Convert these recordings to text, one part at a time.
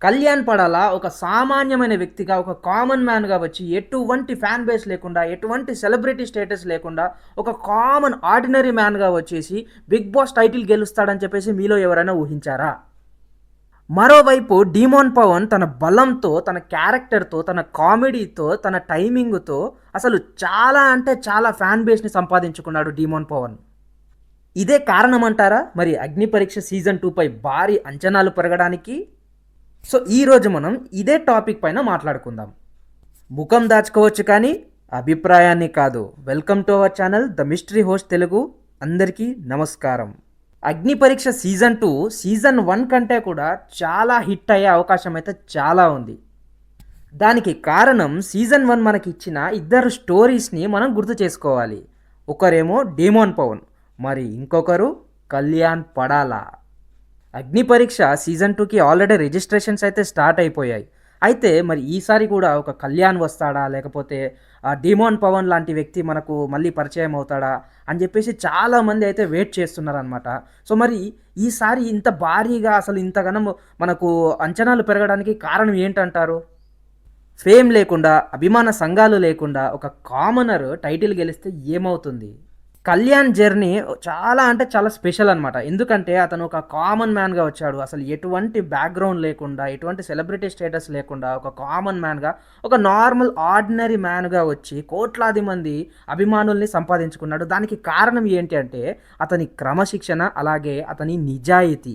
కళ్యాణ్ పడాల ఒక సామాన్యమైన వ్యక్తిగా, ఒక కామన్ మ్యాన్‌గా వచ్చి ఎటువంటి ఫ్యాన్ బేస్ లేకుండా, ఎటువంటి సెలబ్రిటీ స్టేటస్ లేకుండా, ఒక కామన్ ఆర్డినరీ మ్యాన్‌గా వచ్చేసి 'బిగ్ బాస్' టైటిల్ గెలుస్తాడని చెప్పేసి మీలో ఎవరైనా ఊహించారా? మరోవైపు 'డీమోన్ పవన్' తన బలంతో, తన క్యారెక్టర్‌తో, తన కామెడీతో, తన టైమింగ్‌తో అసలు చాలా అంటే చాలా ఫ్యాన్ బేస్‌ని సంపాదించుకున్నాడు 'డీమోన్ పవన్'. ఇదే కారణమంటారా? మరి 'అగ్ని పరీక్ష' సీజన్ 2 పై భారీ అంచనాలు పెరగడానికి? సో ఈరోజు మనం ఇదే టాపిక్ పైన మాట్లాడుకుందాం. ముఖం దాచుకోవచ్చు కానీ అభిప్రాయాన్ని కాదు. Welcome to our channel the mystery host Telugu. అందరికీ నమస్కారం. అగ్ని పరీక్ష సీజన్ 2 సీజన్ 1 కంటే కూడా చాలా హిట్ అయ్యే అవకాశం అయితే చాలా ఉంది. దానికి కారణం సీజన్ 1 మనకి ఇచ్చిన ఇద్దరు స్టోరీస్ని మనం గుర్తు చేసుకోవాలి. ఒకరేమో డీమోన్ పవన్, మరి ఇంకొకరు కళ్యాణ్ పడాలా. అగ్ని పరీక్ష సీజన్ 2కి ఆల్రెడీ రిజిస్ట్రేషన్స్ అయితే స్టార్ట్ అయిపోయాయి. అయితే మరి ఈసారి కూడా ఒక కళ్యాణ్ వస్తాడా, లేకపోతే డీమోన్ పవన్ లాంటి వ్యక్తి మనకు మళ్ళీ పరిచయం అవుతాడా అని చెప్పేసి చాలామంది అయితే వెయిట్ చేస్తున్నారనమాట. సో మరి ఈసారి ఇంత భారీగా అసలు ఇంతగానం మనకు అంచనాలు పెరగడానికి కారణం ఏంటంటారు? ఫేమ్ లేకుండా, అభిమాన సంఘాలు లేకుండా ఒక కామనర్ టైటిల్ గెలిస్తే ఏమవుతుంది? కళ్యాణ్ జర్నీ చాలా అంటే చాలా స్పెషల్ అనమాట. ఎందుకంటే అతను ఒక కామన్ మ్యాన్‌గా వచ్చాడు. అసలు ఎటువంటి బ్యాక్‌గ్రౌండ్ లేకుండా, ఎటువంటి సెలబ్రిటీ స్టేటస్ లేకుండా ఒక కామన్ మ్యాన్‌గా, ఒక నార్మల్ ఆర్డినరీ మ్యాన్‌గా వచ్చి కోట్లాది మంది అభిమానుల్ని సంపాదించుకున్నాడు. దానికి కారణం ఏంటి అంటే అతని క్రమశిక్షణ, అలాగే అతని నిజాయితీ.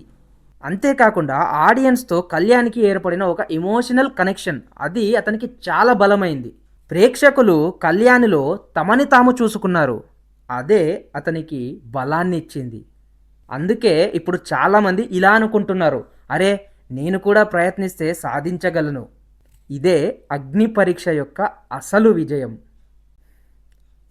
అంతేకాకుండా ఆడియన్స్‌తో కళ్యాణ్‌కి ఏర్పడిన ఒక ఎమోషనల్ కనెక్షన్ అది అతనికి చాలా బలమైంది. ప్రేక్షకులు కళ్యాణ్‌లో తమని తాము చూసుకున్నారు. అదే అతనికి బలాన్నిచ్చింది. అందుకే ఇప్పుడు చాలామంది ఇలా అనుకుంటున్నారు. అరే! నేను కూడా ప్రయత్నిస్తే సాధించగలను. ఇదే అగ్ని పరీక్ష యొక్క అసలు విజయం.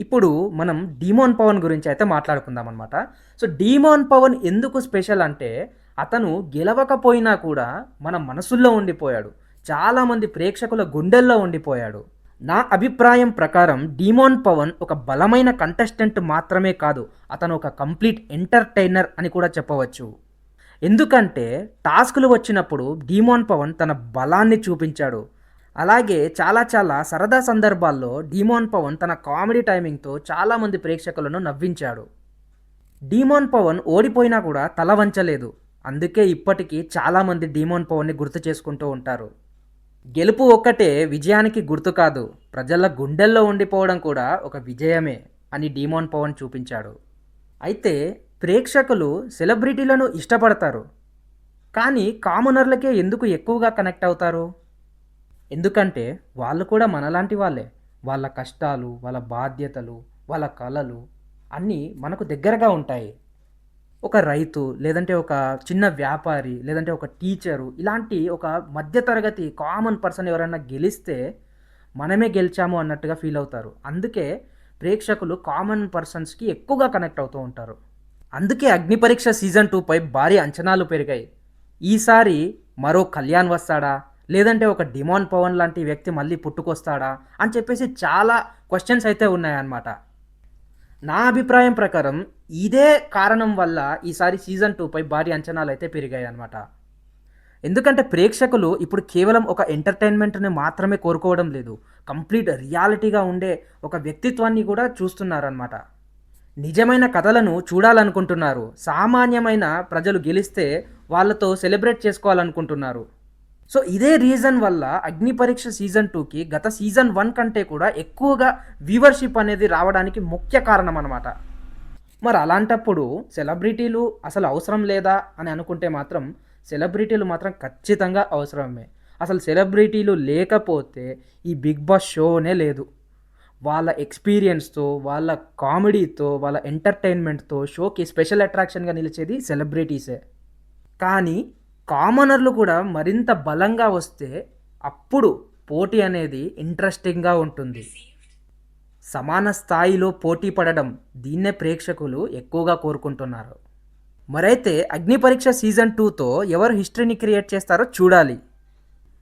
ఇప్పుడు మనం డీమోన్ పవన్ గురించి అయితే మాట్లాడుకుందామనమాట. సో డీమోన్ పవన్ ఎందుకు స్పెషల్ అంటే అతను గెలవకపోయినా కూడా మన మనసుల్లో ఉండిపోయాడు. చాలామంది ప్రేక్షకుల గుండెల్లో ఉండిపోయాడు. నా అభిప్రాయం ప్రకారం డీమోన్ పవన్ ఒక బలమైన కంటెస్టెంట్ మాత్రమే కాదు, అతను ఒక కంప్లీట్ ఎంటర్టైనర్ అని కూడా చెప్పవచ్చు. ఎందుకంటే టాస్కులు వచ్చినప్పుడు డీమోన్ పవన్ తన బలాన్ని చూపించాడు. అలాగే చాలా చాలా సరదా సందర్భాల్లో డీమోన్ పవన్ తన కామెడీ టైమింగ్తో చాలామంది ప్రేక్షకులను నవ్వించాడు. డీమోన్ పవన్ ఓడిపోయినా కూడా తల వంచలేదు. అందుకే ఇప్పటికీ చాలామంది డీమోన్ పవన్ని గుర్తు చేసుకుంటూ ఉంటారు. గెలుపు ఒక్కటే విజయానికి గుర్తు కాదు, ప్రజల గుండెల్లో ఉండిపోవడం కూడా ఒక విజయమే అని డీమోన్ పవన్ చూపించాడు. అయితే ప్రేక్షకులు సెలబ్రిటీలను ఇష్టపడతారు, కానీ కామనర్లకే ఎందుకు ఎక్కువగా కనెక్ట్ అవుతారు? ఎందుకంటే వాళ్ళు కూడా మనలాంటి వాళ్ళే. వాళ్ళ కష్టాలు, వాళ్ళ బాధ్యతలు, వాళ్ళ కలలు అన్నీ మనకు దగ్గరగా ఉంటాయి. ఒక రైతు, లేదంటే ఒక చిన్న వ్యాపారి, లేదంటే ఒక టీచరు, ఇలాంటి ఒక మధ్య తరగతి కామన్ పర్సన్ ఎవరైనా గెలిస్తే మనమే గెలిచాము అన్నట్టుగా ఫీల్ అవుతారు. అందుకే ప్రేక్షకులు కామన్ పర్సన్స్కి ఎక్కువగా కనెక్ట్ అవుతూ ఉంటారు. అందుకే అగ్ని పరీక్ష సీజన్ 2 పై భారీ అంచనాలు పెరిగాయి. ఈసారి మరో కళ్యాణ్ వస్తాడా, లేదంటే ఒక డిమాన్ పవన్ లాంటి వ్యక్తి మళ్ళీ పుట్టుకొస్తాడా అని చెప్పేసి చాలా క్వశ్చన్స్ అయితే ఉన్నాయన్నమాట. నా అభిప్రాయం ప్రకారం ఇదే కారణం వల్ల ఈసారి సీజన్ 2 పై భారీ అంచనాలు అయితే పెరిగాయి అన్నమాట. ఎందుకంటే ప్రేక్షకులు ఇప్పుడు కేవలం ఒక ఎంటర్టైన్మెంట్ని మాత్రమే కోరుకోవడం లేదు, కంప్లీట్ రియాలిటీగా ఉండే ఒక వ్యక్తిత్వాన్ని కూడా చూస్తున్నారన్నమాట. నిజమైన కథలను చూడాలనుకుంటున్నారు. సామాన్యమైన ప్రజలు గెలిస్తే వాళ్ళతో సెలబ్రేట్ చేసుకోవాలనుకుంటున్నారు. సో ఇదే రీజన్ వల్ల అగ్ని పరీక్ష సీజన్ 2కి గత సీజన్ 1 కంటే కూడా ఎక్కువగా వ్యూవర్షిప్ అనేది రావడానికి ముఖ్య కారణం అనమాట. మరి అలాంటప్పుడు సెలబ్రిటీలు అసలు అవసరం లేదా అని అనుకుంటే మాత్రం సెలబ్రిటీలు మాత్రం ఖచ్చితంగా అవసరమే. అసలు సెలబ్రిటీలు లేకపోతే ఈ బిగ్ బాస్ షోనే లేదు. వాళ్ళ ఎక్స్పీరియన్స్‌తో, వాళ్ళ కామెడీతో, వాళ్ళ ఎంటర్‌టైన్‌మెంట్‌తో షోకి స్పెషల్ అట్రాక్షన్‌గా నిలిచేది సెలబ్రిటీసే. కానీ కామనర్లు కూడా మరింత బలంగా వస్తే అప్పుడు పోటీ అనేది ఇంట్రెస్టింగ్‌గా ఉంటుంది. సమాన స్థాయిలో పోటీ పడడం, దీన్నే ప్రేక్షకులు ఎక్కువగా కోరుకుంటున్నారు. మరైతే అగ్ని పరీక్ష సీజన్ 2తో ఎవరు హిస్టరీని క్రియేట్ చేస్తారో చూడాలి.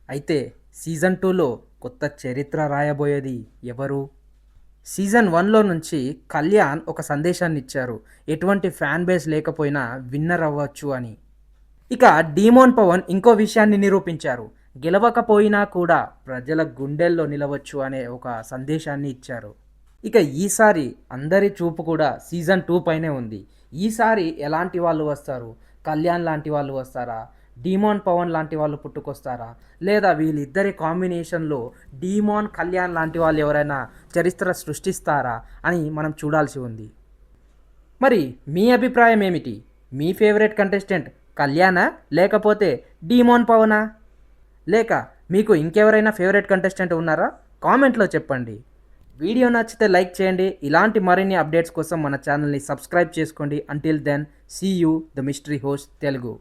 అయితే సీజన్ 2లో కొత్త చరిత్ర రాయబోయేది ఎవరు? సీజన్ 1లో నుంచి కళ్యాణ్ ఒక సందేశాన్ని ఇచ్చారు, ఎటువంటి ఫ్యాన్ బేస్ లేకపోయినా విన్నర్ అవ్వచ్చు అని. ఇక డీమోన్ పవన్ ఇంకో విషయాన్ని నిరూపించారు, గెలవకపోయినా కూడా ప్రజల గుండెల్లో నిలవచ్చు అనే ఒక సందేశాన్ని ఇచ్చారు. ఇక ఈసారి అందరి చూపు కూడా సీజన్ 2 పైనే ఉంది. ఈసారి ఎలాంటి వాళ్ళు వస్తారు? కళ్యాణ్ లాంటి వాళ్ళు వస్తారా? డీమాన్ పవన్ లాంటి వాళ్ళు పుట్టుకొస్తారా? లేదా వీళ్ళిద్దరి కాంబినేషన్లో డీమాన్ కళ్యాణ్ లాంటి వాళ్ళు ఎవరైనా చరిత్ర సృష్టిస్తారా అని మనం చూడాల్సి ఉంది. మరి మీ అభిప్రాయం ఏమిటి? మీ ఫేవరెట్ కంటెస్టెంట్ కళ్యాణా, లేకపోతే డీమాన్ పవనా? లేక మీకు ఇంకెవరైనా ఫేవరెట్ కంటెస్టెంట్ ఉన్నారా? కామెంట్లో చెప్పండి. వీడియో నచ్చితే లైక్ చేయండి. ఇలాంటి మరిన్ని అప్డేట్స్ కోసం మన ఛానల్ని సబ్స్క్రైబ్ చేసుకోండి. Until then, see you the mystery host Telugu.